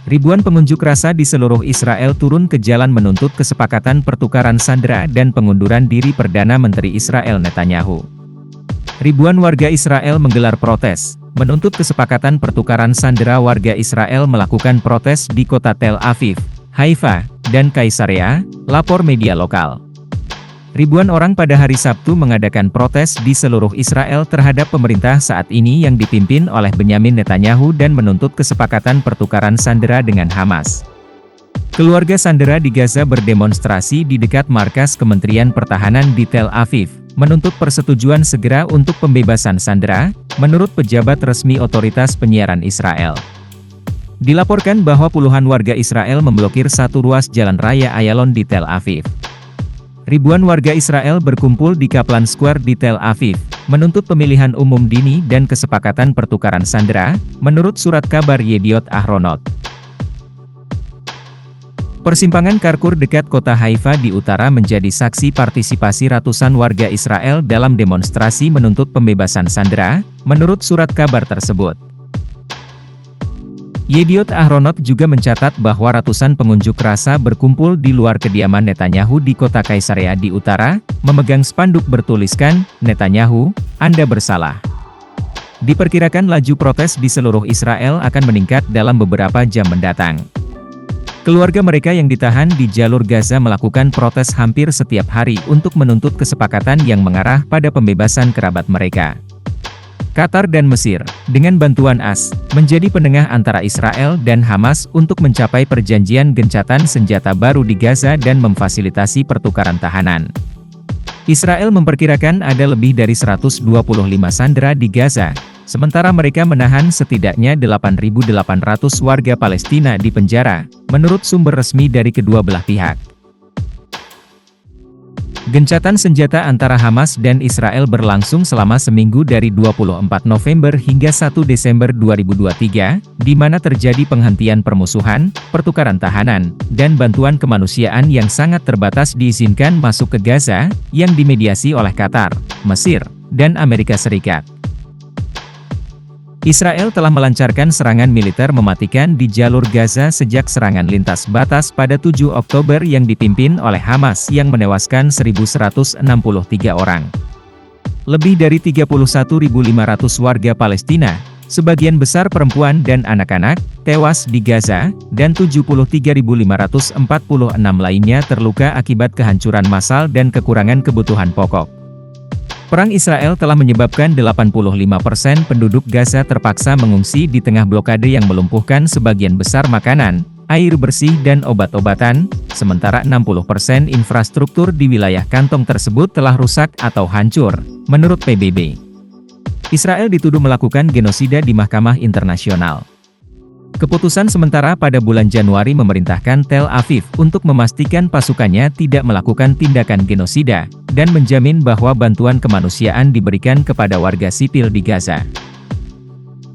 Ribuan pengunjuk rasa di seluruh Israel turun ke jalan menuntut kesepakatan pertukaran sandera dan pengunduran diri Perdana Menteri Israel Netanyahu. Ribuan warga Israel menggelar protes, menuntut kesepakatan pertukaran sandera. Warga Israel melakukan protes di kota Tel Aviv, Haifa, dan Kaisarea, lapor media lokal. Ribuan orang pada hari Sabtu mengadakan protes di seluruh Israel terhadap pemerintah saat ini yang dipimpin oleh Benyamin Netanyahu dan menuntut kesepakatan pertukaran sandera dengan Hamas. Keluarga sandera di Gaza berdemonstrasi di dekat markas Kementerian Pertahanan di Tel Aviv, menuntut persetujuan segera untuk pembebasan sandera, menurut pejabat resmi otoritas penyiaran Israel. Dilaporkan bahwa puluhan warga Israel memblokir satu ruas jalan raya Ayalon di Tel Aviv. Ribuan warga Israel berkumpul di Kaplan Square di Tel Aviv, menuntut pemilihan umum dini dan kesepakatan pertukaran sandera, menurut surat kabar Yediot Ahronot. Persimpangan Karkur dekat kota Haifa di utara menjadi saksi partisipasi ratusan warga Israel dalam demonstrasi menuntut pembebasan sandera, menurut surat kabar tersebut. Yediot Ahronot juga mencatat bahwa ratusan pengunjuk rasa berkumpul di luar kediaman Netanyahu di kota Kaisarea di utara, memegang spanduk bertuliskan, "Netanyahu, Anda bersalah." Diperkirakan laju protes di seluruh Israel akan meningkat dalam beberapa jam mendatang. Keluarga mereka yang ditahan di jalur Gaza melakukan protes hampir setiap hari untuk menuntut kesepakatan yang mengarah pada pembebasan kerabat mereka. Qatar dan Mesir, dengan bantuan AS, menjadi penengah antara Israel dan Hamas untuk mencapai perjanjian gencatan senjata baru di Gaza dan memfasilitasi pertukaran tahanan. Israel memperkirakan ada lebih dari 125 sandera di Gaza, sementara mereka menahan setidaknya 8.800 warga Palestina di penjara, menurut sumber resmi dari kedua belah pihak. Gencatan senjata antara Hamas dan Israel berlangsung selama seminggu dari 24 November hingga 1 Desember 2023, di mana terjadi penghentian permusuhan, pertukaran tahanan, dan bantuan kemanusiaan yang sangat terbatas diizinkan masuk ke Gaza, yang dimediasi oleh Qatar, Mesir, dan Amerika Serikat. Israel telah melancarkan serangan militer mematikan di jalur Gaza sejak serangan lintas batas pada 7 Oktober yang dipimpin oleh Hamas yang menewaskan 1.163 orang. Lebih dari 31.500 warga Palestina, sebagian besar perempuan dan anak-anak, tewas di Gaza, dan 73.546 lainnya terluka akibat kehancuran massal dan kekurangan kebutuhan pokok. Perang Israel telah menyebabkan 85% penduduk Gaza terpaksa mengungsi di tengah blokade yang melumpuhkan sebagian besar makanan, air bersih dan obat-obatan, sementara 60% infrastruktur di wilayah kantong tersebut telah rusak atau hancur, menurut PBB. Israel dituduh melakukan genosida di Mahkamah Internasional. Keputusan sementara pada bulan Januari memerintahkan Tel Aviv untuk memastikan pasukannya tidak melakukan tindakan genosida, dan menjamin bahwa bantuan kemanusiaan diberikan kepada warga sipil di Gaza.